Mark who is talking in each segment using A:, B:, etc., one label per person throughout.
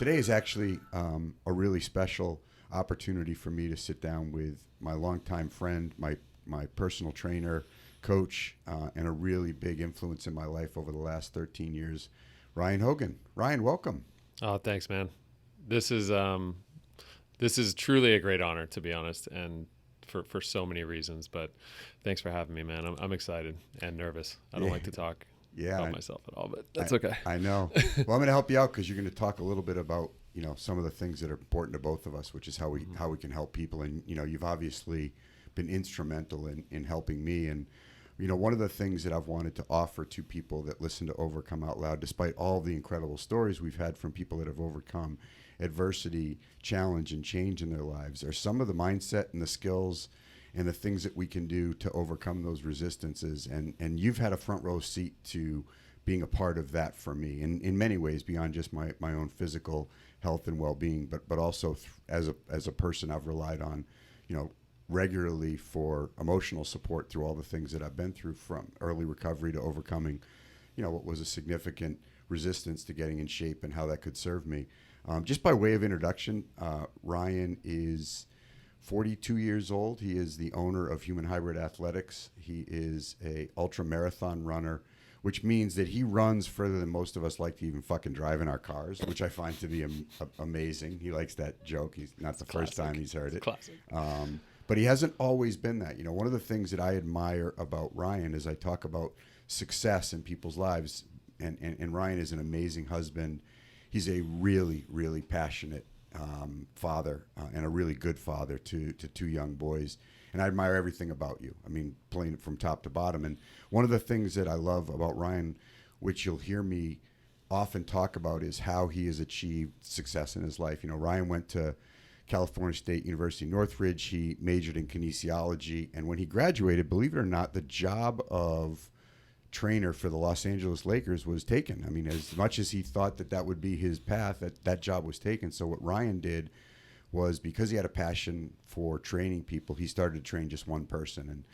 A: Today is actually a really special opportunity for me to sit down with my longtime friend, my personal trainer, coach, and a really big influence in my life over the last 13 years, Ryan Hogan. Ryan, welcome.
B: Oh, thanks, man. This is truly a great honor, to be honest, and for so many reasons. But thanks for having me, man. I'm excited and nervous. I don't
A: Yeah,
B: like to talk about
A: yeah,
B: myself at all, but
A: I,
B: that's okay.
A: I know. Well, I'm going to help you out because you're going to talk a little bit about some of the things that are important to both of us, which is how we can help people. And you've obviously been instrumental in helping me. And one of the things that I've wanted to offer to people that listen to Overcome Out Loud, despite all the incredible stories we've had from people that have overcome adversity, challenge, and change in their lives, are some of the mindset and the skills and the things that we can do to overcome those resistances. And you've had a front row seat to being a part of that for me in many ways, beyond just my own physical health and well-being, but also as a person I've relied on, regularly for emotional support through all the things that I've been through, from early recovery to overcoming, what was a significant resistance to getting in shape and how that could serve me. Just by way of introduction, Ryan is 42 years old. He is the owner of Human Hybrid Athletics. He is a ultra marathon runner, which means that he runs further than most of us like to even fucking drive in our cars, which I find to be amazing. He likes that joke. He's not the first time he's heard it.
B: Classic.
A: But he hasn't always been that. One of the things that I admire about Ryan is I talk about success in people's lives, and Ryan is an amazing husband. He's a really, really passionate father and a really good father to two young boys. And I admire everything about you. I mean, playing it from top to bottom. And one of the things that I love about Ryan, which you'll hear me often talk about, is how he has achieved success in his life. Ryan went to California State University, Northridge. He majored in kinesiology. And when he graduated, believe it or not, the job of trainer for the Los Angeles Lakers was taken. I mean, as much as he thought that would be his path, that job was taken. So what Ryan did was, because he had a passion for training people, he started to train just one person. And,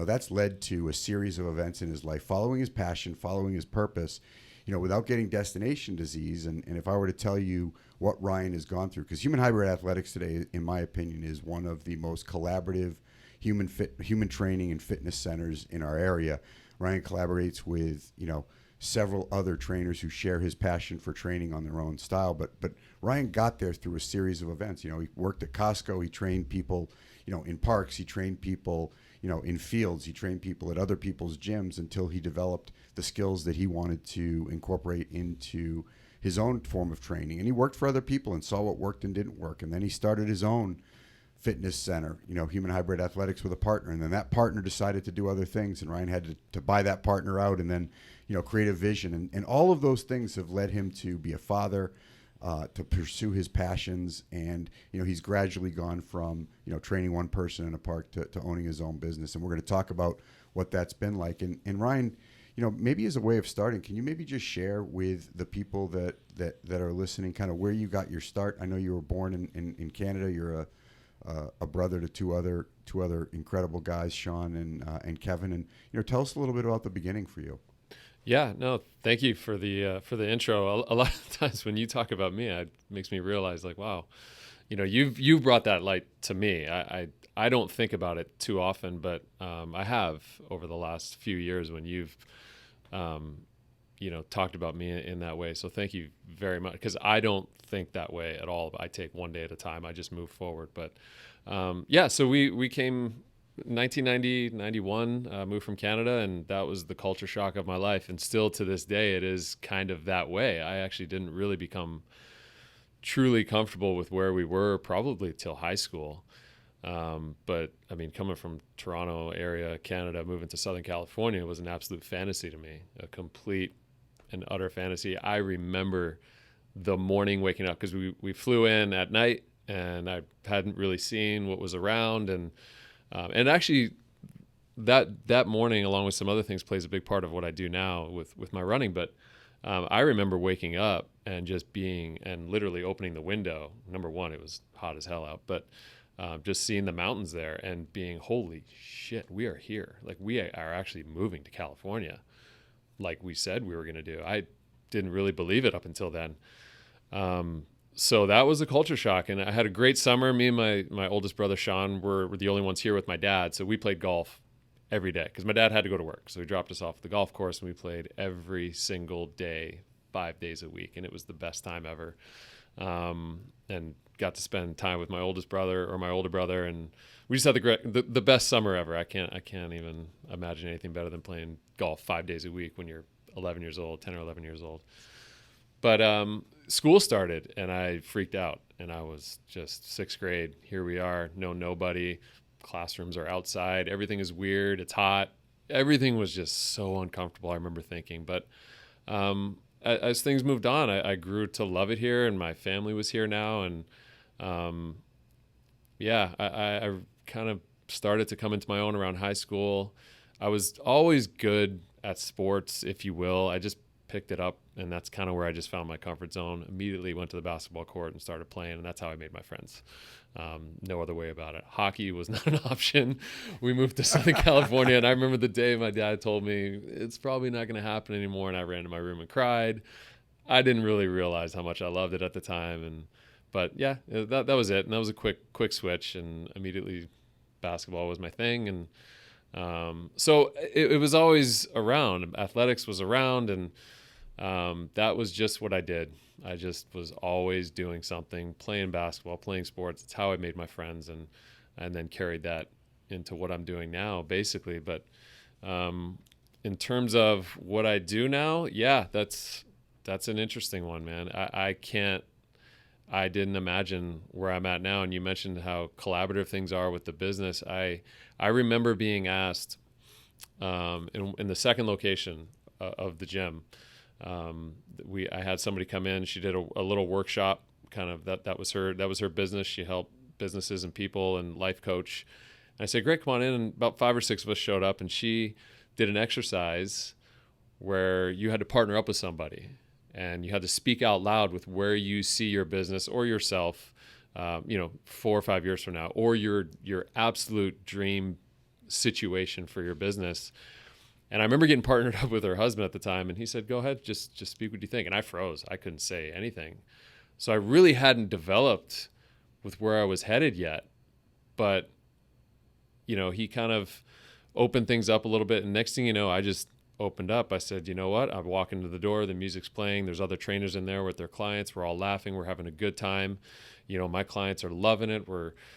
A: that's led to a series of events in his life, following his passion, following his purpose, without getting destination disease. And if I were to tell you what Ryan has gone through, because Human Hybrid Athletics today, in my opinion, is one of the most collaborative human training and fitness centers in our area. Ryan collaborates with, several other trainers who share his passion for training on their own style. But Ryan got there through a series of events. He worked at Costco. He trained people, in parks. He trained people, in fields. He trained people at other people's gyms until he developed the skills that he wanted to incorporate into his own form of training. And he worked for other people and saw what worked and didn't work. And then he started his own fitness center, Human Hybrid Athletics, with a partner. And then that partner decided to do other things, and Ryan had to buy that partner out and then, create a vision. And all of those things have led him to be a father, to pursue his passions. And, he's gradually gone from, training one person in a park to owning his own business. And we're going to talk about what that's been like. And Ryan, maybe as a way of starting, can you maybe just share with the people that are listening kind of where you got your start? I know you were born in Canada. You're a brother to two other incredible guys, Sean and Kevin, and tell us a little bit about the beginning for you.
B: Yeah, no, thank you for the intro. A lot of times when you talk about me, it makes me realize, like, wow, you've brought that light to me. I don't think about it too often, but I have over the last few years when you've talked about me in that way. So thank you very much, because I don't think that way at all. I take one day at a time. I just move forward. But so we came 1990, 91, moved from Canada, and that was the culture shock of my life. And still to this day, it is kind of that way. I actually didn't really become truly comfortable with where we were probably till high school. But I mean, coming from Toronto area, Canada, moving to Southern California was an absolute fantasy to me, a complete and utter fantasy. I remember the morning waking up, because we flew in at night and I hadn't really seen what was around. And actually that morning, along with some other things, plays a big part of what I do now with my running. But I remember waking up and just being, and literally opening the window. Number one, it was hot as hell out, but just seeing the mountains there and being, holy shit, we are here. Like, we are actually moving to California, like we said we were going to do. I didn't really believe it up until then. So that was a culture shock, and I had a great summer. Me and my oldest brother Sean were the only ones here with my dad, so we played golf every day because my dad had to go to work. So he dropped us off at the golf course, and we played every single day, 5 days a week, and it was the best time ever. And got to spend time with my oldest brother or my older brother, and we just had the best summer ever. I can't even imagine anything better than playing golf 5 days a week when you're 11 years old, 10 or 11 years old. But school started, and I freaked out, and I was just sixth grade. Here we are, nobody. Classrooms are outside. Everything is weird. It's hot. Everything was just so uncomfortable, I remember thinking. But as things moved on, I grew to love it here, and my family was here now. And I kind of started to come into my own around high school. I was always good at sports, if you will. I just picked it up, and that's kind of where I just found my comfort zone. Immediately went to the basketball court and started playing, and that's how I made my friends. No other way about it. Hockey was not an option. We moved to Southern California, and I remember the day my dad told me it's probably not going to happen anymore, and I ran to my room and cried. I didn't really realize how much I loved it at the time, but yeah, that was it. And that was a quick switch, and immediately basketball was my thing. And so it was always around. Athletics was around, and that was just what I did. I just was always doing something, playing basketball, playing sports. It's how I made my friends, and then carried that into what I'm doing now, basically. But in terms of what I do now, yeah, that's an interesting one, man. I didn't imagine where I'm at now. And you mentioned how collaborative things are with the business. I remember being asked in the second location of the gym. I had somebody come in. She did a little workshop. Kind of that was her business. She helped businesses and people and life coach. And I said, "Great, come on in." And about 5 or 6 of us showed up, and she did an exercise where you had to partner up with somebody, and you had to speak out loud with where you see your business or yourself, 4 or 5 years from now, or your absolute dream situation for your business. And I remember getting partnered up with her husband at the time, and he said, "Go ahead, just speak what you think." And I froze. I couldn't say anything. So I really hadn't developed with where I was headed yet. But, he kind of opened things up a little bit. And next thing you know, I just opened up. I said, "You know what?" I walk into the door, the music's playing. There's other trainers in there with their clients. We're all laughing. We're having a good time. My clients are loving it.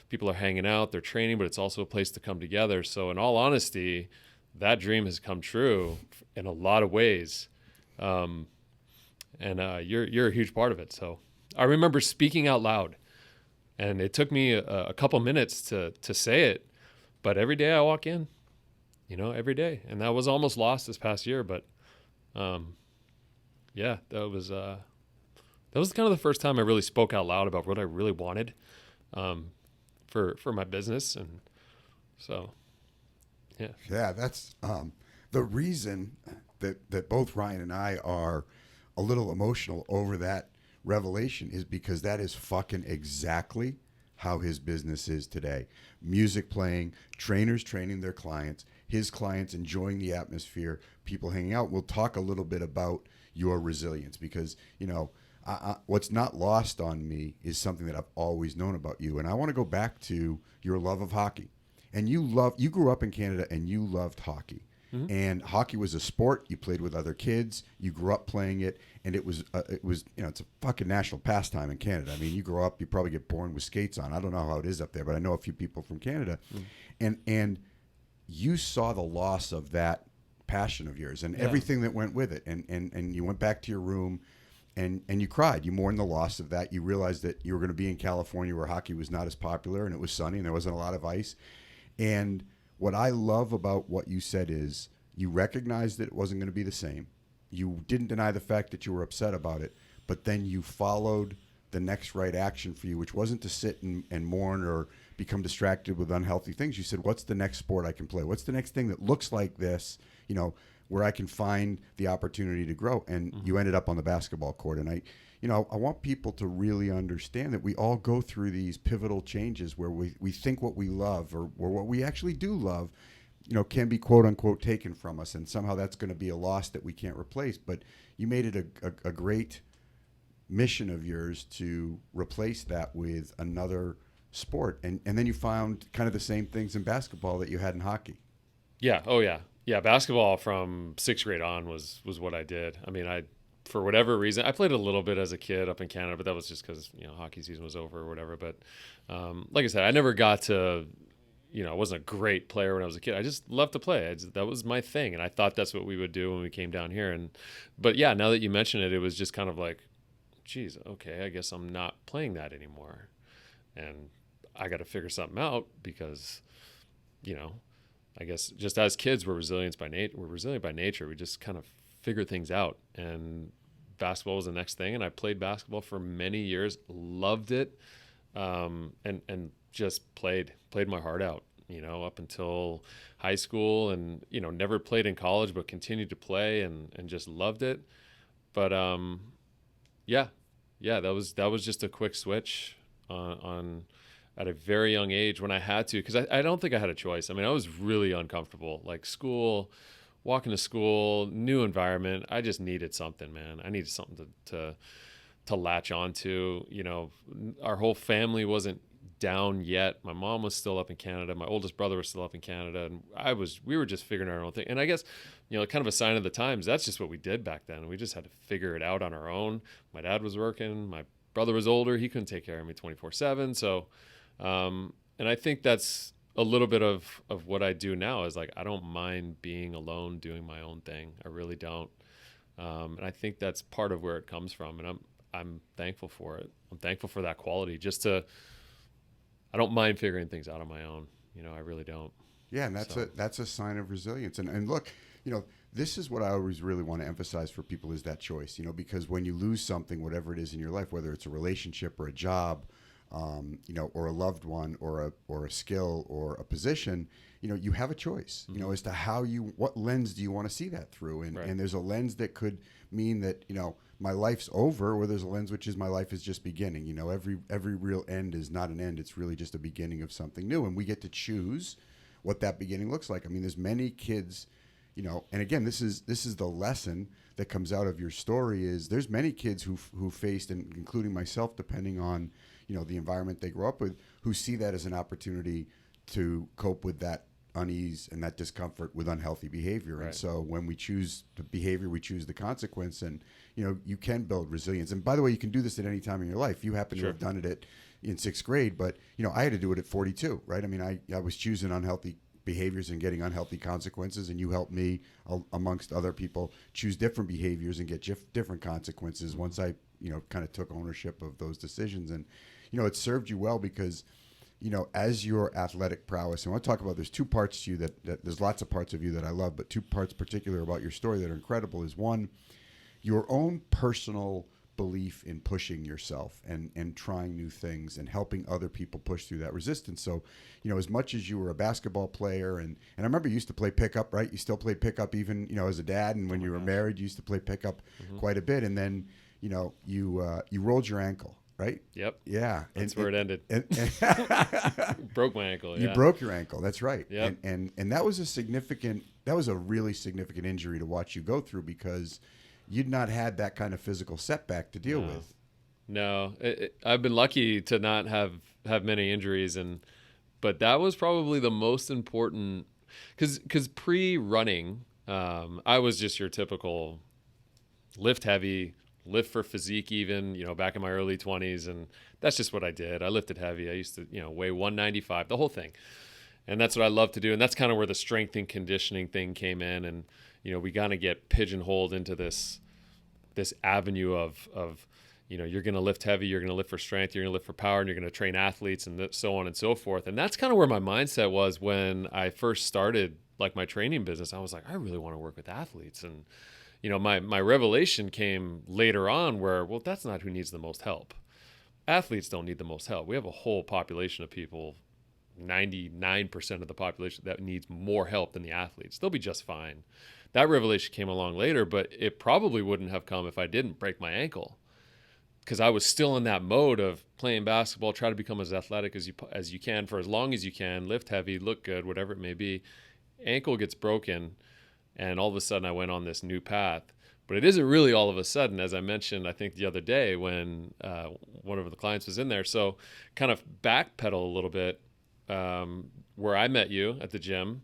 B: People are hanging out. They're training, but it's also a place to come together. So in all honesty, that dream has come true in a lot of ways. And you're a huge part of it. So I remember speaking out loud, and it took me a couple minutes to say it, but every day I walk in, every day. And that was almost lost this past year, but that was kind of the first time I really spoke out loud about what I really wanted for my business. And so, yeah.
A: Yeah, that's the reason that both Ryan and I are a little emotional over that revelation is because that is fucking exactly how his business is today. Music playing, trainers training their clients, his clients enjoying the atmosphere, people hanging out. We'll talk a little bit about your resilience because, what's not lost on me is something that I've always known about you. And I want to go back to your love of hockey. And you grew up in Canada and you loved hockey. Mm-hmm. And hockey was a sport. You played with other kids. You grew up playing it, and it was it's a fucking national pastime in Canada. I mean, you grow up, you probably get born with skates on. I don't know how it is up there, but I know a few people from Canada, and you saw the loss of that passion of yours and everything that went with it, and you went back to your room, and you cried. You mourned the loss of that. You realized that you were going to be in California where hockey was not as popular, and it was sunny, and there wasn't a lot of ice. And what I love about what you said is you recognized that it wasn't going to be the same. You didn't deny the fact that you were upset about it, but then you followed the next right action for you, which wasn't to sit and mourn or become distracted with unhealthy things. You said, what's the next sport I can play? What's the next thing that looks like this, where I can find the opportunity to grow? And you ended up on the basketball court. And I want people to really understand that we all go through these pivotal changes where we think what we love or what we actually do love, can be quote unquote taken from us. And somehow that's going to be a loss that we can't replace. But you made it a great mission of yours to replace that with another sport. And then you found kind of the same things in basketball that you had in hockey.
B: Yeah. Oh yeah. Yeah. Basketball from sixth grade on was what I did. I mean, for whatever reason, I played a little bit as a kid up in Canada, but that was just because, hockey season was over or whatever. But like I said, I never got to, I wasn't a great player when I was a kid. I just loved to play. That was my thing. And I thought that's what we would do when we came down here. But yeah, now that you mention it, it was just kind of like, geez, okay, I guess I'm not playing that anymore. And I got to figure something out because, I guess just as kids, we're resilient by nature. We just kind of figure things out. And basketball was the next thing. And I played basketball for many years, loved it, and just played my heart out, up until high school, and, never played in college, but continued to play and just loved it. But, yeah, that was just a quick switch on at a very young age when I had to, because I don't think I had a choice. I mean, I was really uncomfortable, like school, walking to school, new environment. I just needed something, man. I needed something to latch onto. Our whole family wasn't down yet. My mom was still up in Canada. My oldest brother was still up in Canada, and we were just figuring out our own thing. And I guess, kind of a sign of the times. That's just what we did back then. We just had to figure it out on our own. My dad was working. My brother was older. He couldn't take care of me 24/7. So, and I think that's a little bit of what I do now is like, I don't mind being alone, doing my own thing. I really don't. And I think that's part of where it comes from. And I'm thankful for it. I'm thankful for that quality I don't mind figuring things out on my own. I really don't.
A: Yeah. And that's a sign of resilience. And look, this is what I always really want to emphasize for people is that choice, because when you lose something, whatever it is in your life, whether it's a relationship or a job, or a loved one or a skill or a position, you have a choice, as to what lens do you want to see that through? And,
B: right.
A: And there's a lens that could mean that, my life's over, or there's a lens which is my life is just beginning. Every real end is not an end. It's really just a beginning of something new. And we get to choose what that beginning looks like. I mean, there's many kids, and again, this is the lesson that comes out of your story is there's many kids who faced, and including myself, depending on, the environment they grow up with, who see that as an opportunity to cope with that unease and that discomfort with unhealthy behavior. Right. And so when we choose the behavior, we choose the consequence, and, you can build resilience. And by the way, you can do this at any time in your life. You happen
B: Sure.
A: to have done it in sixth grade, but, I had to do it at 42, right? I mean, I was choosing unhealthy behaviors and getting unhealthy consequences, and you helped me, amongst other people, choose different behaviors and get different consequences once I, kind of took ownership of those decisions. And, it served you well because, as your athletic prowess, and I want to talk about, there's two parts to you that there's lots of parts of you that I love, but two parts particular about your story that are incredible is one, your own personal belief in pushing yourself and trying new things and helping other people push through that resistance. So, as much as you were a basketball player, and I remember you used to play pickup, right? You still played pickup even, as a dad, and when you were married, you used to play pickup quite a bit. And then, you rolled your ankle, right?
B: Yep.
A: Yeah.
B: That's where it ended. Broke my ankle.
A: You broke your ankle. That's right.
B: Yep.
A: And that was a really significant injury to watch you go through because you'd not had that kind of physical setback to deal with.
B: No, I've been lucky to not have many injuries, but that was probably the most important because pre-running, I was just your typical lift heavy, lift for physique even, back in my early 20s, and that's just what I did. I lifted heavy. I used to, weigh 195, the whole thing. And that's what I love to do. And that's kind of where the strength and conditioning thing came in. And, we kind of get pigeonholed into this avenue of you're going to lift heavy, you're going to lift for strength, you're going to lift for power, and you're going to train athletes and so on and so forth. And that's kind of where my mindset was when I first started like my training business. I was like, I really want to work with athletes. And, my revelation came later on where, well, that's not who needs the most help. Athletes don't need the most help. We have a whole population of people, 99% of the population that needs more help than the athletes. They'll be just fine. That revelation came along later, but it probably wouldn't have come if I didn't break my ankle, because I was still in that mode of playing basketball, try to become as athletic as you can for as long as you can, lift heavy, look good, whatever it may be. Ankle gets broken, and all of a sudden I went on this new path. But it isn't really all of a sudden, as I mentioned, I think the other day when one of the clients was in there. So kind of backpedal a little bit, where I met you at the gym,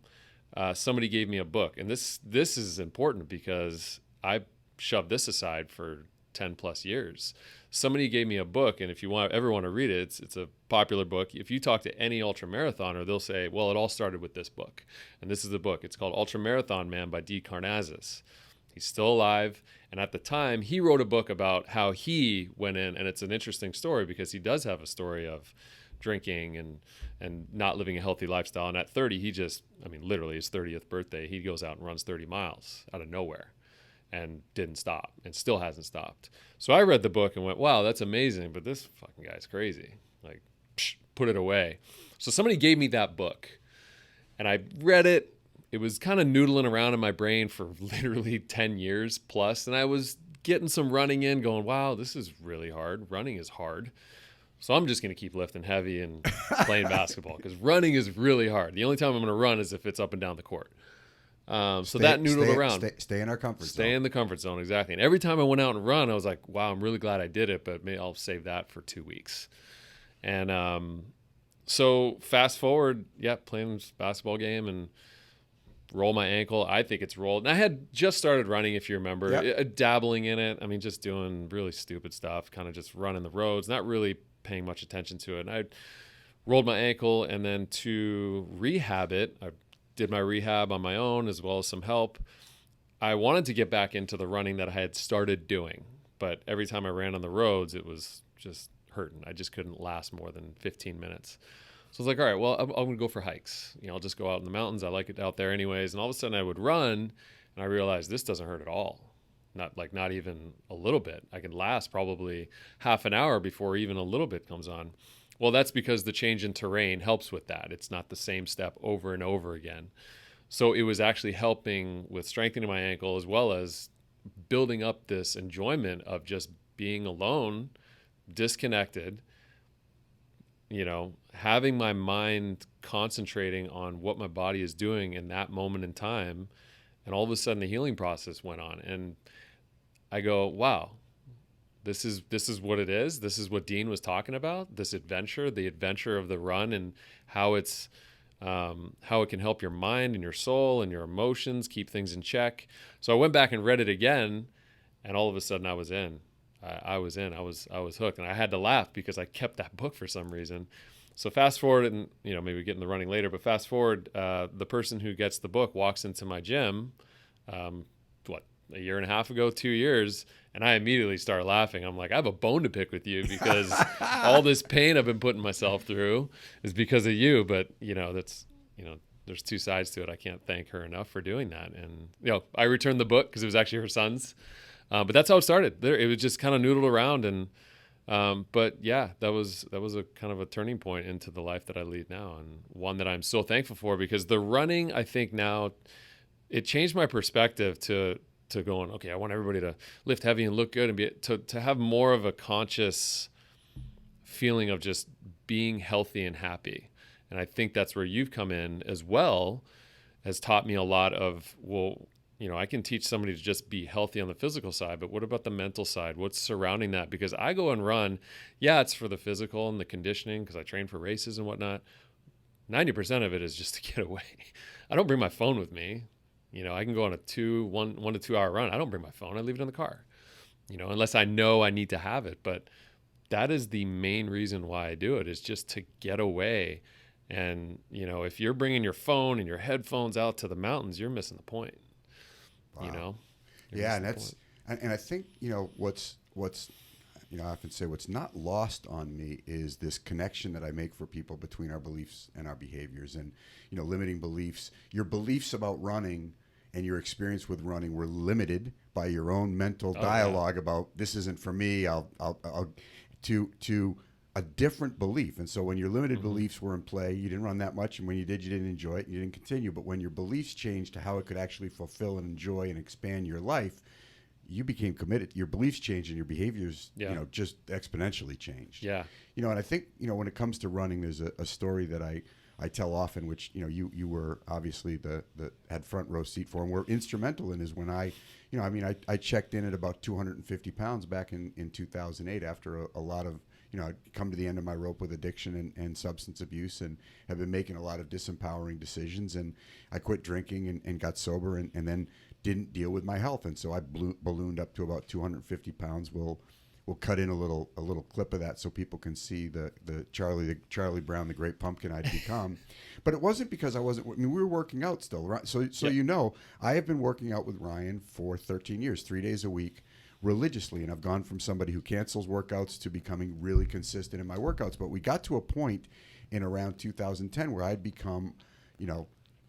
B: somebody gave me a book. And this is important because I shoved this aside for 10 plus years. Somebody gave me a book, and if you ever want to read it, it's a popular book. If you talk to any ultra marathoner, they'll say, well, it all started with this book. And this is the book. It's called Ultra Marathon Man by D. Karnazes. He's still alive. And at the time, he wrote a book about how he went in, and it's an interesting story because he does have a story of drinking and not living a healthy lifestyle. And at 30, literally his 30th birthday, he goes out and runs 30 miles out of nowhere and didn't stop and still hasn't stopped. So I read the book and went, wow, that's amazing, but this fucking guy's crazy. Like, put it away. So somebody gave me that book, and I read it. It was kind of noodling around in my brain for literally 10 years plus, and I was getting some running in, going, wow, this is really hard. Running is hard. So I'm just going to keep lifting heavy and playing basketball because running is really hard. The only time I'm going to run is if it's up and down the court. That noodled around.
A: Stay in our comfort zone.
B: Stay in the comfort zone, exactly. And every time I went out and run, I was like, wow, I'm really glad I did it, but maybe I'll save that for 2 weeks. And so fast forward, playing this basketball game and roll my ankle. I think it's rolled. And I had just started running, if you remember, dabbling in it. I mean, just doing really stupid stuff, kind of just running the roads, not really paying much attention to it. And I rolled my ankle, and then to rehab it, I did my rehab on my own as well as some help. I wanted to get back into the running that I had started doing, but every time I ran on the roads, it was just hurting. I just couldn't last more than 15 minutes. So I was like, all right, well, I'm going to go for hikes. I'll just go out in the mountains. I like it out there anyways. And all of a sudden I would run, and I realized this doesn't hurt at all. Not even a little bit. I can last probably half an hour before even a little bit comes on. Well, that's because the change in terrain helps with that. It's not the same step over and over again. So it was actually helping with strengthening my ankle as well as building up this enjoyment of just being alone, disconnected, having my mind concentrating on what my body is doing in that moment in time. And all of a sudden the healing process went on. And I go, wow, this is what it is. This is what Dean was talking about, this adventure, the adventure of the run, and how it's how it can help your mind and your soul and your emotions, keep things in check. So I went back and read it again, and all of a sudden I was in. I was hooked, and I had to laugh because I kept that book for some reason. So fast forward, and maybe get in the running later, but fast forward, the person who gets the book walks into my gym, a year and a half ago, 2 years, and I immediately start laughing. I'm like, I have a bone to pick with you because all this pain I've been putting myself through is because of you. But there's two sides to it. I can't thank her enough for doing that. And I returned the book because it was actually her son's. But that's how it started. It was just kind of noodled around, and but yeah, that was a kind of a turning point into the life that I lead now, and one that I'm so thankful for, because the running, I think now, it changed my perspective to going, okay, I want everybody to lift heavy and look good, and to have more of a conscious feeling of just being healthy and happy. And I think that's where you've come in as well, has taught me a lot of, well, I can teach somebody to just be healthy on the physical side, but what about the mental side? What's surrounding that? Because I go and run, it's for the physical and the conditioning because I train for races and whatnot. 90% of it is just to get away. I don't bring my phone with me. I can go on a 1 to 2 hour run. I don't bring my phone. I leave it in the car, unless I know I need to have it. But that is the main reason why I do it, is just to get away. And, if you're bringing your phone and your headphones out to the mountains, you're missing the point.
A: Wow. Yeah, and I think what's I often say what's not lost on me is this connection that I make for people between our beliefs and our behaviors, and limiting beliefs. Your beliefs about running and your experience with running were limited by your own mental dialogue about this isn't for me. I'll to a different belief. And so when your limited beliefs were in play, you didn't run that much, and when you did, you didn't enjoy it, and you didn't continue. But when your beliefs changed to how it could actually fulfill and enjoy and expand your life, you became committed. Your beliefs changed, and your behaviors, just exponentially changed.
B: Yeah.
A: And I think, when it comes to running, there's a story that I I tell often, which you were obviously the had front row seat for, and were instrumental in, is when I checked in at about 250 pounds back in 2008 after a lot of I'd come to the end of my rope with addiction and substance abuse, and have been making a lot of disempowering decisions. And I quit drinking and got sober, and then didn't deal with my health, and so I ballooned up to about 250 pounds. We'll cut in a little clip of that so people can see the Charlie Brown, the great pumpkin I'd become. But it wasn't because I wasn't. I mean, we were working out still, right? So
B: Yep.
A: I have been working out with Ryan for 13 years, 3 days a week, religiously, and I've gone from somebody who cancels workouts to becoming really consistent in my workouts. But we got to a point in around 2010 where I'd become,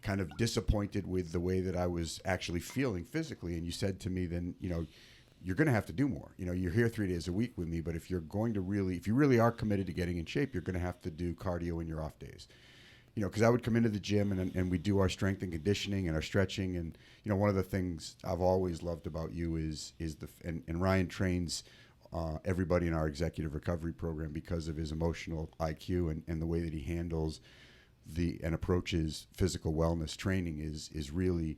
A: kind of disappointed with the way that I was actually feeling physically. And you said to me then, you're going to have to do more. You're here 3 days a week with me, but if you really are committed to getting in shape, you're going to have to do cardio in your off days. Because I would come into the gym and we do our strength and conditioning and our stretching. And, one of the things I've always loved about you is and Ryan trains everybody in our executive recovery program because of his emotional IQ and the way that he handles and approaches physical wellness training is really,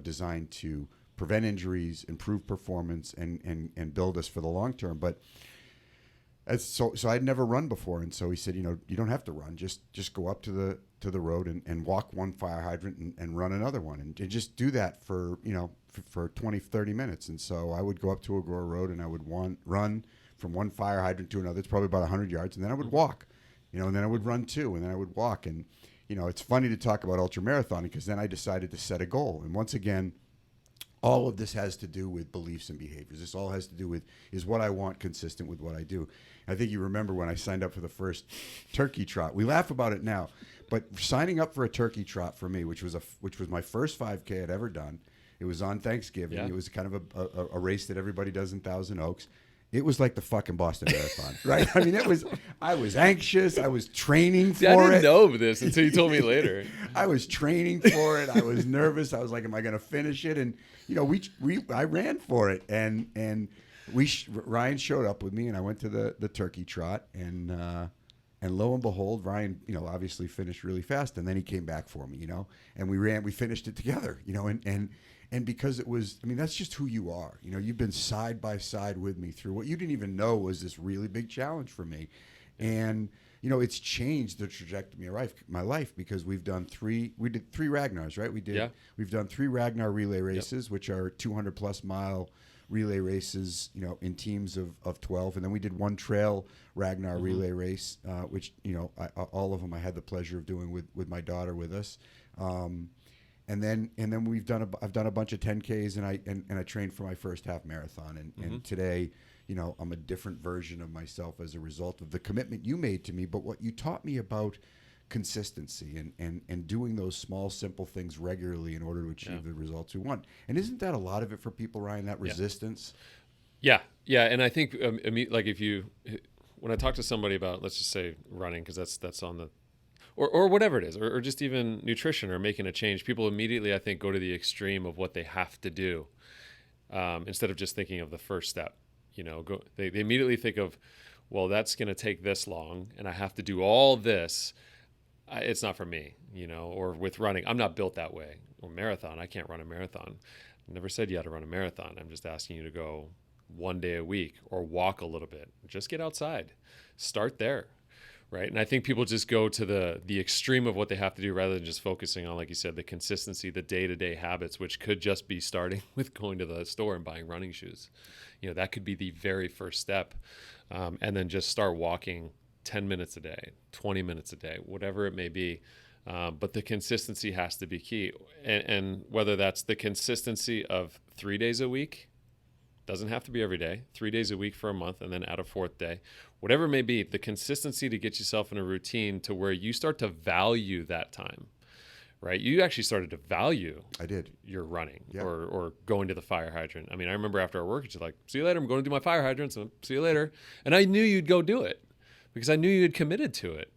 A: designed to prevent injuries, improve performance, and build us for the long term. But so I'd never run before, and so he said, you don't have to run. Just go up to the road and walk one fire hydrant and run another one, and just do that for 20, 30 minutes. And so I would go up to Aurora Road and I would run from one fire hydrant to another. It's probably about 100 yards, and then I would walk, and then I would run two, and then I would walk. And it's funny to talk about ultra marathoning because then I decided to set a goal, and once again, all of this has to do with beliefs and behaviors. This all has to do with, is what I want consistent with what I do. I think you remember when I signed up for the first turkey trot. We laugh about it now, but signing up for a turkey trot for me, which was my first 5K I'd ever done. It was on Thanksgiving.
B: Yeah.
A: It was kind of a race that everybody does in Thousand Oaks. It was like the fucking Boston Marathon, right? I mean, I was anxious. I was training for it.
B: I didn't know this until you told me later.
A: I was training for it. I was nervous. I was like, am I going to finish it? And, I ran for it. And Ryan showed up with me, and I went to the turkey trot, and lo and behold, Ryan, obviously finished really fast. And then he came back for me, and we finished it together, and because it was, that's just who you are. You've been side by side with me through what you didn't even know was this really big challenge for me. And, it's changed the trajectory of my life because we did three Ragnars, right? We've done 3 Ragnar relay races, yep, which are 200 plus mile relay races, in teams of 12. And then we did 1 trail Ragnar mm-hmm. relay race, which, all of them I had the pleasure of doing with my daughter with us. And then I've done a bunch of 10Ks, and I trained for my first half marathon. And today, I'm a different version of myself as a result of the commitment you made to me, but what you taught me about consistency and doing those small, simple things regularly in order to achieve the results we want. And isn't that a lot of it for people, Ryan, that resistance?
B: Yeah. And I think, like when I talk to somebody about, let's just say running, because that's on the, or whatever it is, or just even nutrition or making a change, people immediately, I think, go to the extreme of what they have to do instead of just thinking of the first step. They immediately think of, well, that's going to take this long, and I have to do all this. It's not for me, or with running. I'm not built that way. Or marathon, I can't run a marathon. I never said you had to run a marathon. I'm just asking you to go 1 day a week or walk a little bit. Just get outside. Start there. Right. And I think people just go to the extreme of what they have to do rather than just focusing on, like you said, the consistency, the day-to-day habits, which could just be starting with going to the store and buying running shoes. That could be the very first step. And then just start walking 10 minutes a day, 20 minutes a day, whatever it may be. But the consistency has to be key. And whether that's the consistency of 3 days a week, doesn't have to be every day, 3 days a week for a month, and then add a 4th day. Whatever it may be, the consistency to get yourself in a routine to where you start to value that time, right? You actually started to value your running or going to the fire hydrant. I remember after our work, it's like, see you later. I'm going to do my fire hydrant. So see you later. And I knew you'd go do it because I knew you had committed to it.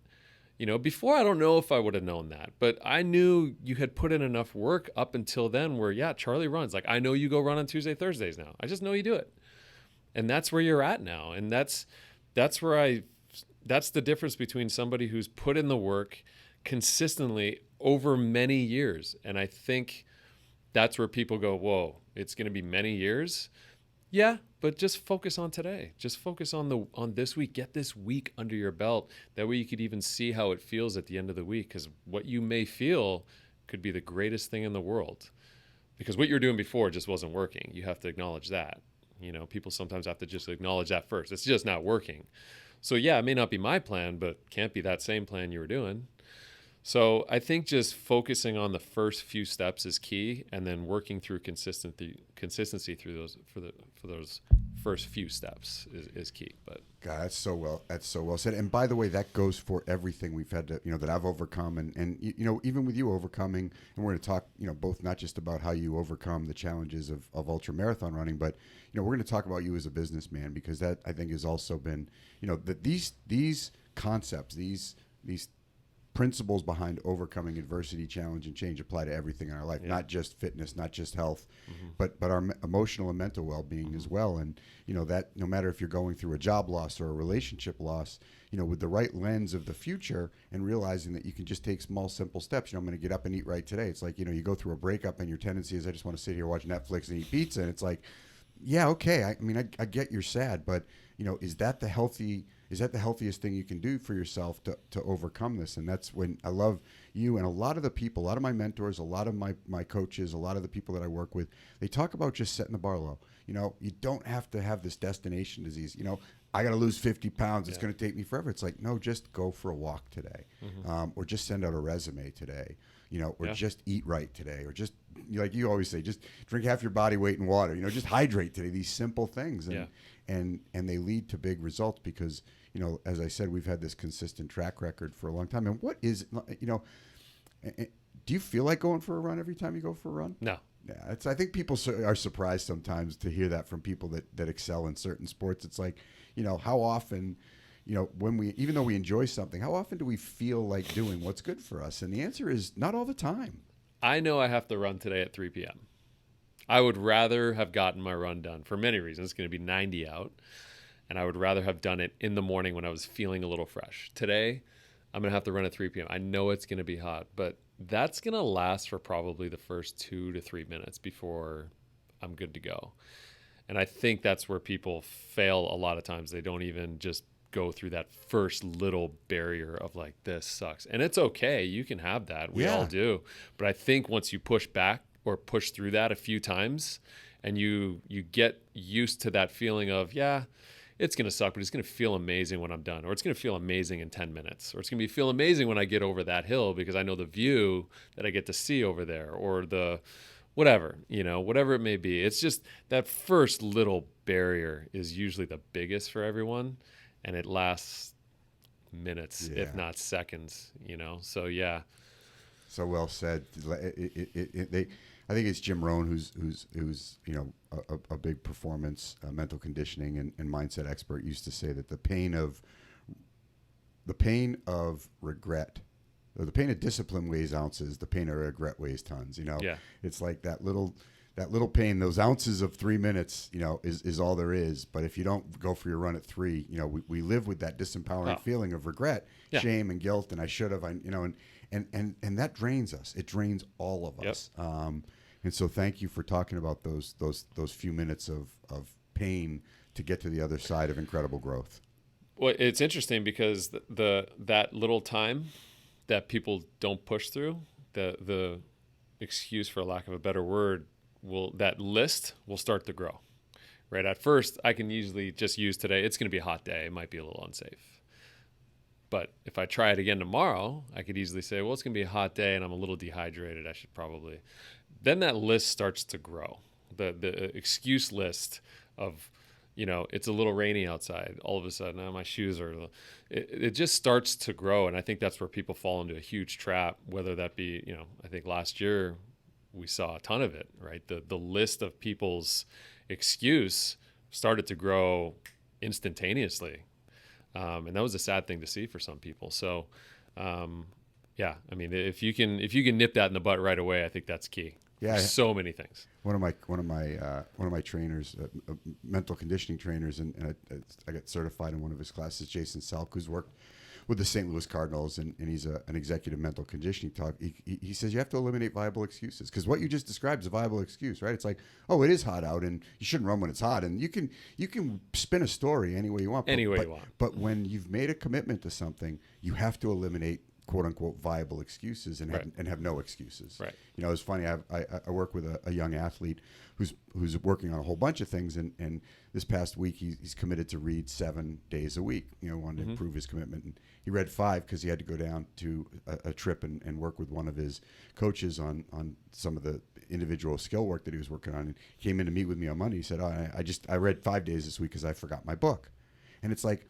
B: Before, I don't know if I would have known that, but I knew you had put in enough work up until then where, Charlie runs. Like, I know you go run on Tuesday, Thursdays now. I just know you do it. And that's where you're at now. And that's the difference between somebody who's put in the work, consistently over many years. And I think that's where people go, whoa, it's going to be many years. Yeah, but just focus on today. Just focus on this week. Get this week under your belt. That way you could even see how it feels at the end of the week, because what you may feel could be the greatest thing in the world. Because what you were doing before just wasn't working. You have to acknowledge that. People sometimes have to just acknowledge that first. It's just not working. So yeah, it may not be my plan, but can't be that same plan you were doing. So I think just focusing on the first few steps is key, and then working through consistency through those for those first few steps is key. But
A: God, that's so well said. And by the way, that goes for everything we've had to, that I've overcome, and even with you overcoming, and we're going to talk, both not just about how you overcome the challenges of ultra marathon running, but we're going to talk about you as a businessman, because that, I think, has also been, that these concepts, these principles behind overcoming adversity, challenge, and change apply to everything in our life, not just fitness, not just health, but our emotional and mental well-being as well. And that no matter if you're going through a job loss or a relationship loss, with the right lens of the future and realizing that you can just take small, simple steps. I'm going to get up and eat right today. It's like, you go through a breakup and your tendency is, I just want to sit here, watch Netflix and eat pizza. And it's like, yeah, okay. I get you're sad, but is that the healthiest thing you can do for yourself to overcome this? And that's when I love you and a lot of the people, a lot of my mentors, a lot of my coaches, a lot of the people that I work with, they talk about just setting the bar low. You don't have to have this destination disease. I got to lose 50 pounds. It's going to take me forever. It's like, no, just go for a walk today, or just send out a resume today, or just eat right today, or just, like you always say, just drink half your body weight in water, just hydrate today. These simple things. And they lead to big results because, as I said, we've had this consistent track record for a long time. And what is, do you feel like going for a run every time you go for a run?
B: no.
A: Yeah, I think people are surprised sometimes to hear that from people that excel in certain sports. It's like, how often, even though we enjoy something, how often do we feel like doing what's good for us? And the answer is not all the time.
B: I know I have to run today at 3 p.m. I would rather have gotten my run done for many reasons. It's going to be 90 out, and I would rather have done it in the morning when I was feeling a little fresh. Today, I'm going to have to run at 3 p.m. I know it's going to be hot, but that's going to last for probably the first 2 to 3 minutes before I'm good to go. And I think that's where people fail a lot of times. They don't even just go through that first little barrier of like, this sucks. And it's okay. You can have that. We all do. But I think once you push back or push through that a few times and you get used to that feeling of, it's going to suck, but it's going to feel amazing when I'm done, or it's going to feel amazing in 10 minutes, or it's going to feel amazing when I get over that hill because I know the view that I get to see over there, or the whatever it may be. It's just that first little barrier is usually the biggest for everyone, and it lasts minutes, if not seconds, So yeah.
A: So well said. I think it's Jim Rohn who's a big performance, mental conditioning and mindset expert, used to say that the pain of regret, or the pain of discipline weighs ounces, the pain of regret weighs tons. It's like that little pain, those ounces of 3 minutes, is all there is. But if you don't go for your run at 3, we live with that disempowering feeling of regret, shame, and guilt, and I should have, and that drains us. It drains all of us. And so thank you for talking about those few minutes of pain to get to the other side of incredible growth.
B: Well, it's interesting because that little time that people don't push through, the excuse, for lack of a better word, that list will start to grow. Right at first, I can usually just use today. It's going to be a hot day. It might be a little unsafe. But if I try it again tomorrow, I could easily say, well, it's going to be a hot day and I'm a little dehydrated. I should probably. Then that list starts to grow. The excuse list of, it's a little rainy outside. All of a sudden, my shoes are. It just starts to grow, and I think that's where people fall into a huge trap. Whether that be, I think last year we saw a ton of it. Right, the list of people's excuse started to grow instantaneously. And that was a sad thing to see for some people. So, if you can nip that in the butt right away, I think that's key. Yeah, so many things.
A: One of my trainers, mental conditioning trainers, and I got certified in one of his classes, Jason Selk, who's worked with the St. Louis Cardinals, and he's an executive mental conditioning talk. He says you have to eliminate viable excuses, because what you just described is a viable excuse, right? It's like, oh, it is hot out, and you shouldn't run when it's hot, and you can spin a story any way you want.
B: Any way you want.
A: But when you've made a commitment to something, you have to eliminate quote unquote viable excuses and have no excuses.
B: Right.
A: You know, it's funny. I work with a young athlete who's working on a whole bunch of things, and this past week he's committed to read 7 days a week. You know, wanted to improve his commitment, and he read 5 because he had to go down to a trip and work with one of his coaches on some of the individual skill work that he was working on. And he came in to meet with me on Monday. He said, "Oh, I read 5 days this week because I forgot my book," and it's like,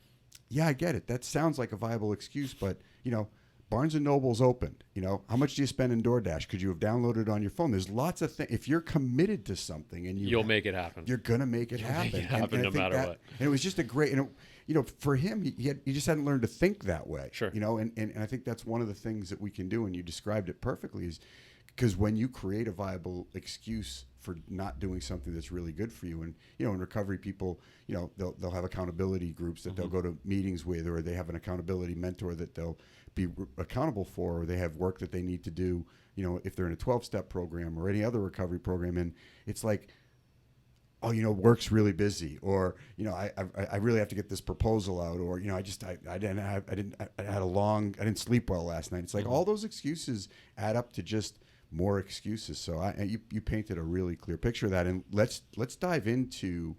A: yeah, I get it. That sounds like a viable excuse, but you know. Barnes & Noble's opened. You know, how much do you spend in DoorDash? Could you have downloaded it on your phone? There's lots of things. If you're committed to something and
B: you'll make it happen.
A: You're gonna make it happen.
B: Make it happen no matter what.
A: And it was just a great. And you know, for him, he just hadn't learned to think that way.
B: Sure.
A: You know, and I think that's one of the things that we can do. And you described it perfectly. Is because when you create a viable excuse for not doing something that's really good for you, and you know, in recovery, people, you know, they'll have accountability groups that they'll go to meetings with, or they have an accountability mentor that they'll be accountable for, or they have work that they need to do, you know, if they're in a 12-step program or any other recovery program. And it's like, oh, you know, work's really busy, or, you know, I really have to get this proposal out, or, you know, I didn't sleep well last night. It's like all those excuses add up to just more excuses. So you painted a really clear picture of that. And let's dive into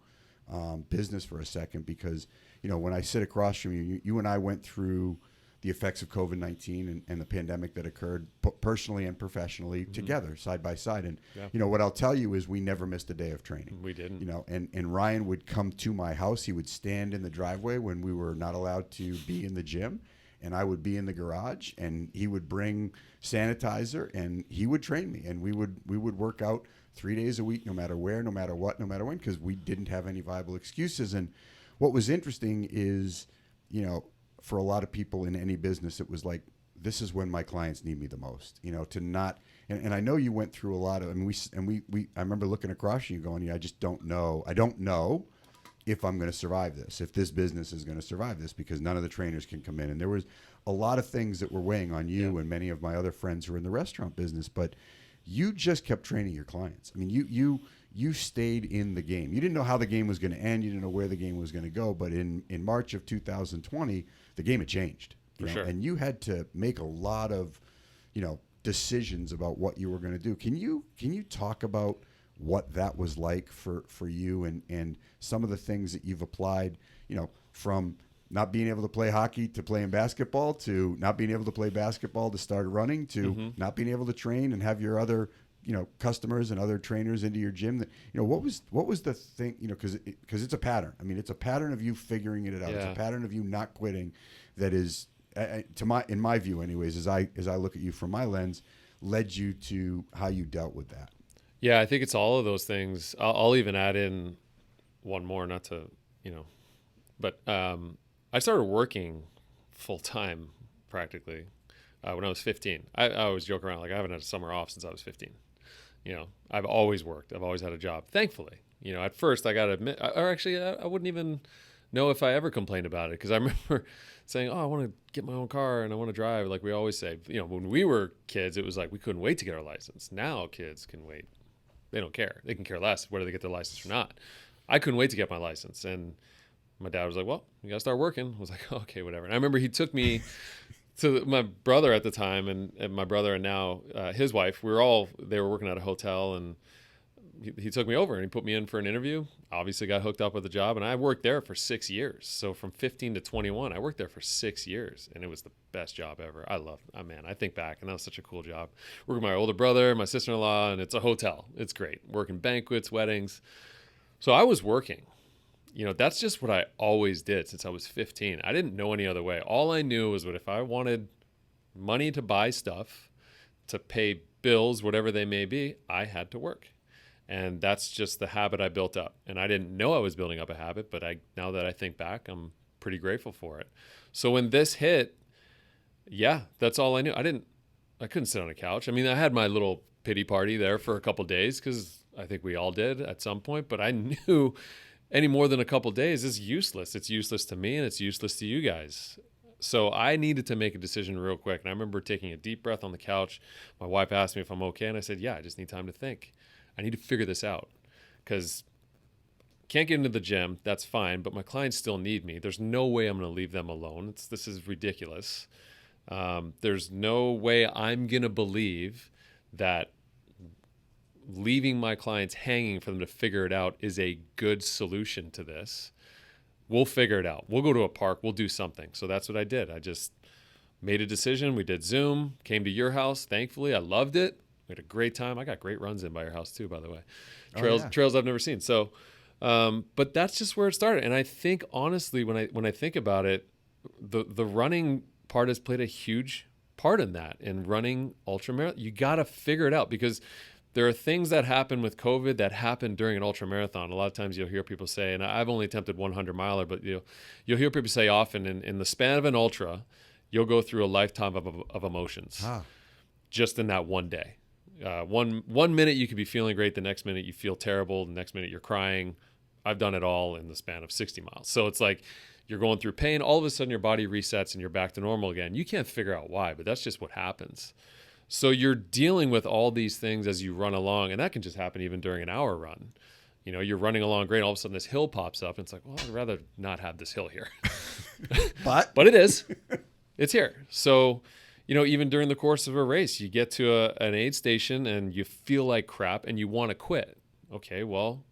A: business for a second, because, you know, when I sit across from you, you and I went through the effects of COVID-19 and the pandemic that occurred personally and professionally together, side by side. And, you know, what I'll tell you is we never missed a day of training.
B: We didn't.
A: You know, and Ryan would come to my house. He would stand in the driveway when we were not allowed to be in the gym, and I would be in the garage, and he would bring sanitizer, and he would train me, and we would work out 3 days a week, no matter where, no matter what, no matter when, because we didn't have any viable excuses. And what was interesting is, you know, for a lot of people in any business, it was like, this is when my clients need me the most, you know, to not, and I know you went through a lot of, I mean, I remember looking across you going, yeah, I just don't know. I don't know if I'm going to survive this, if this business is going to survive this, because none of the trainers can come in. And there was a lot of things that were weighing on you and many of my other friends who are in the restaurant business, but you just kept training your clients. I mean, you stayed in the game. You didn't know how the game was going to end. You didn't know where the game was going to go. But in March of 2020, the game had changed.
B: For sure.
A: And you had to make a lot of, you know, decisions about what you were going to do. Can you talk about what that was like for you, and some of the things that you've applied, you know, from not being able to play hockey to playing basketball, to not being able to play basketball to start running, to not being able to train and have your other, you know, customers and other trainers into your gym. That, you know, what was the thing, you know, because it's a pattern. I mean, it's a pattern of you figuring it out.
B: Yeah.
A: It's a pattern of you not quitting. That is, in my view, anyways, as I look at you from my lens, led you to how you dealt with that.
B: Yeah, I think it's all of those things. I'll even add in one more, not to, you know, but I started working full time practically when I was 15. I always joke around, like, I haven't had a summer off since I was 15. You know, I've always worked. I've always had a job, thankfully. You know, at first I got to admit, or actually I wouldn't even know if I ever complained about it, because I remember saying, oh, I want to get my own car and I want to drive, like we always say. You know, when we were kids, it was like we couldn't wait to get our license. Now kids can wait. They don't care. They can care less whether they get their license or not. I couldn't wait to get my license. And my dad was like, well, you got to start working. I was like, okay, whatever. And I remember he took me to my brother at the time, and my brother and now his wife, they were working at a hotel, and he took me over and he put me in for an interview. Obviously got hooked up with the job, and I worked there for 6 years. So from 15 to 21, I worked there for 6 years, and it was the best job ever. I loved it. Man, I think back, and that was such a cool job. Working with my older brother, my sister-in-law, and it's a hotel. It's great. Working banquets, weddings. So I was working. You know, that's just what I always did since I was 15. I didn't know any other way. All I knew was that if I wanted money to buy stuff, to pay bills, whatever they may be, I had to work. And that's just the habit I built up. And I didn't know I was building up a habit, but now that I think back, I'm pretty grateful for it. So when this hit, yeah, that's all I knew. I couldn't sit on a couch. I mean, I had my little pity party there for a couple of days, because I think we all did at some point, but I knew any more than a couple of days is useless. It's useless to me, and it's useless to you guys. So I needed to make a decision real quick. And I remember taking a deep breath on the couch. My wife asked me if I'm okay. And I said, yeah, I just need time to think. I need to figure this out because can't get into the gym. That's fine. But my clients still need me. There's no way I'm going to leave them alone. This is ridiculous. There's no way I'm going to believe that leaving my clients hanging for them to figure it out is a good solution to this. We'll figure it out. We'll go to a park. We'll do something. So that's what I did. I just made a decision. We did Zoom, came to your house. Thankfully, I loved it. We had a great time. I got great runs in by your house too, by the way. Trails I've never seen. So, but that's just where it started. And I think honestly, when I think about it, the running part has played a huge part in that. In running ultramarathon, you got to figure it out because there are things that happen with COVID that happen during an ultramarathon. A lot of times you'll hear people say, and I've only attempted 100 miler, but you'll hear people say often in the span of an ultra, you'll go through a lifetime of emotions just in that one day. One minute you could be feeling great. The next minute you feel terrible. The next minute you're crying. I've done it all in the span of 60 miles. So it's like you're going through pain. All of a sudden your body resets and you're back to normal again. You can't figure out why, but that's just what happens. So you're dealing with all these things as you run along, and that can just happen even during an hour run. You know, you're running along great, and all of a sudden this hill pops up, and it's like, well, I'd rather not have this hill here. But it is. It's here. So, you know, even during the course of a race, you get to an aid station, and you feel like crap, and you want to quit. Okay, well,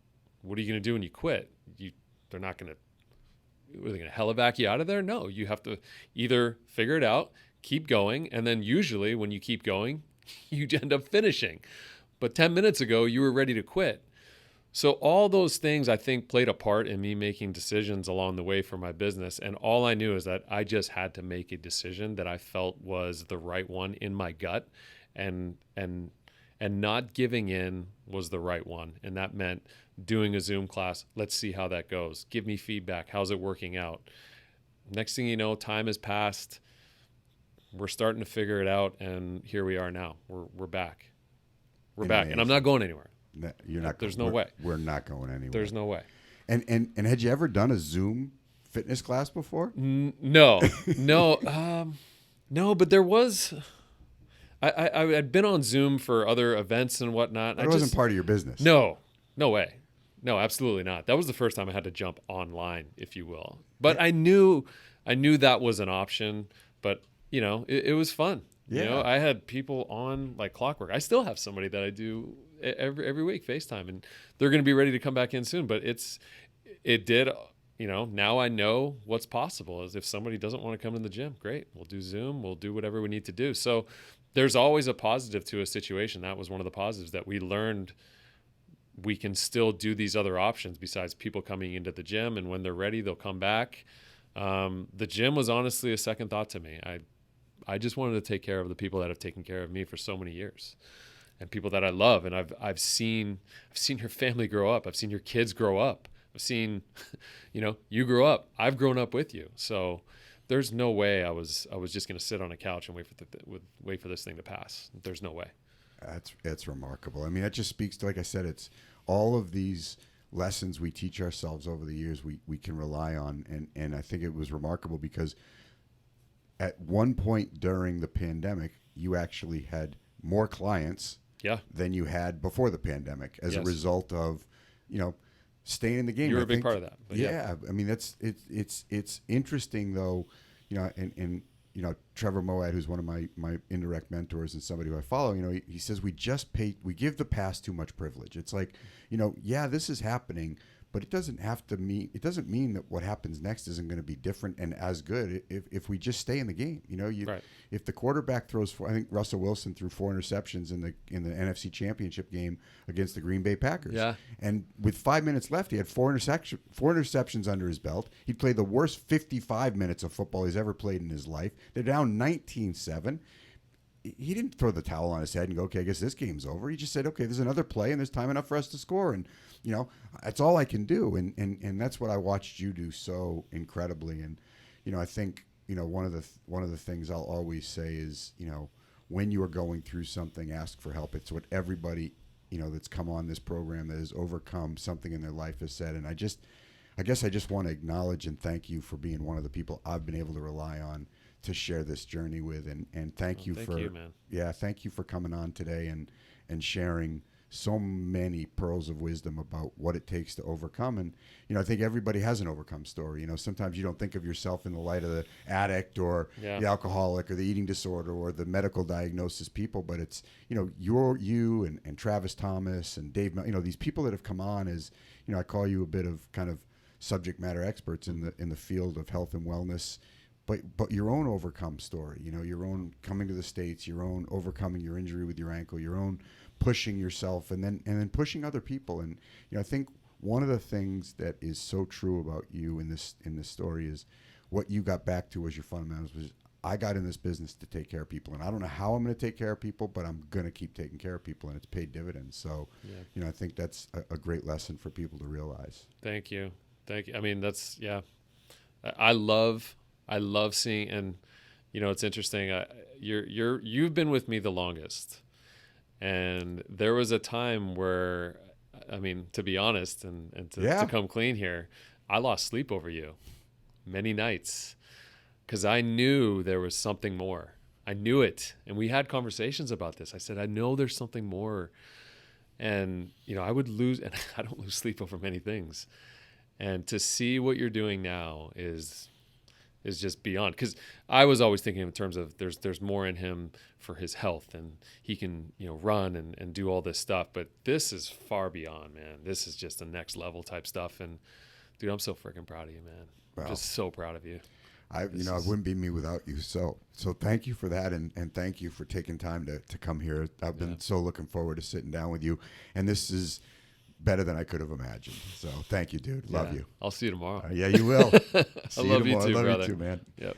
B: what are you going to do when you quit? They're not going to, are they going to helivac you out of there? No, you have to either figure it out, keep going, and then usually when you keep going, you end up finishing. But 10 minutes ago, you were ready to quit. So all those things, I think, played a part in me making decisions along the way for my business. And all I knew is that I just had to make a decision that I felt was the right one in my gut. And not giving in was the right one. And that meant doing a Zoom class. Let's see how that goes. Give me feedback. How's it working out? Next thing you know, time has passed. We're starting to figure it out, and here we are now. We're back. We're back, and I'm not going anywhere.
A: No, you're not.
B: There's no way.
A: We're not going anywhere.
B: There's no way.
A: And had you ever done a Zoom fitness class before?
B: No. But there was. I'd been on Zoom for other events and whatnot.
A: But it wasn't part of your business.
B: No way. No, absolutely not. That was the first time I had to jump online, if you will. But I knew that was an option. But you know, it was fun.
A: Yeah.
B: You know, I had people on like clockwork. I still have somebody that I do every week FaceTime, and they're going to be ready to come back in soon. But it did. You know, now I know what's possible. Is if somebody doesn't want to come in the gym, great. We'll do Zoom. We'll do whatever we need to do. So there's always a positive to a situation. That was one of the positives that we learned. We can still do these other options besides people coming into the gym, and when they're ready, they'll come back. The gym was honestly a second thought to me. I just wanted to take care of the people that have taken care of me for so many years, and people that I love. And I've seen your family grow up. I've seen your kids grow up. I've seen, you know, you grow up. I've grown up with you. So there's no way I was just going to sit on a couch and wait for this thing to pass. There's no way.
A: That's remarkable. I mean, that just speaks to, like I said, it's all of these lessons we teach ourselves over the years we can rely on. And I think it was remarkable because at one point during the pandemic, you actually had more clients than you had before the pandemic as a result of, you know, staying in the game.
B: You were a big part of that. But
A: yeah. I mean, it's interesting though, you know, and you know, Trevor Moad, who's one of my indirect mentors and somebody who I follow, you know, he says we give the past too much privilege. It's like, you know, yeah, this is happening, but it doesn't mean that what happens next isn't going to be different and as good if we just stay in the game. You know, if the quarterback throws I think Russell Wilson threw 4 interceptions in the NFC Championship game against the Green Bay Packers. Yeah. And with 5 minutes left, he had 4 interceptions under his belt. He played the worst 55 minutes of football he's ever played in his life. They're down 19-7. He didn't throw the towel on his head and go, okay, I guess this game's over. He just said, okay, there's another play and there's time enough for us to score. And, you know, that's all I can do. And that's what I watched you do so incredibly. And, you know, I think, you know, one of the things I'll always say is, you know, when you are going through something, ask for help. It's what everybody, you know, that's come on this program that has overcome something in their life has said. And I guess I just want to acknowledge and thank you for being one of the people I've been able to rely on to share this journey with. And thank you
B: thank
A: for,
B: you, man.
A: yeah, thank you for coming on today and sharing so many pearls of wisdom about what it takes to overcome. And, I think everybody has an overcome story. Sometimes you don't think of yourself in the light of the addict or the alcoholic or the eating disorder or the medical diagnosis people, but it's, you and Travis Thomas and Dave, these people that have come on as, I call you a bit of kind of subject matter experts in the field of health and wellness, but your own overcome story, your own coming to the States, your own overcoming your injury with your ankle, your own pushing yourself and then pushing other people. And I think one of the things that is so true about you in this story is what you got back to as your fundamentals was, I got in this business to take care of people, and I don't know how I'm going to take care of people, but I'm going to keep taking care of people, and it's paid dividends. So I think that's a great lesson for people to realize.
B: Thank you. I mean, that's I love seeing, and it's interesting. You've been with me the longest. And there was a time where, I mean, to be honest and to come clean here, I lost sleep over you many nights because I knew there was something more. I knew it. And we had conversations about this. I said, I know there's something more. And, I would lose, and I don't lose sleep over many things. And to see what you're doing now is just beyond, because I was always thinking in terms of there's more in him for his health, and he can run and do all this stuff, but this is far beyond, man. This is just the next level type stuff. And dude, I'm so freaking proud of you, man.
A: Well,
B: I'm just so proud of you.
A: I wouldn't be me without you. So thank you for that, and thank you for taking time to come here. I've been so looking forward to sitting down with you, and this is better than I could have imagined. So thank you, dude. Love you.
B: I'll see you tomorrow.
A: Yeah, you will.
B: I love you too,
A: I love
B: brother.
A: you too, man.
B: Yep.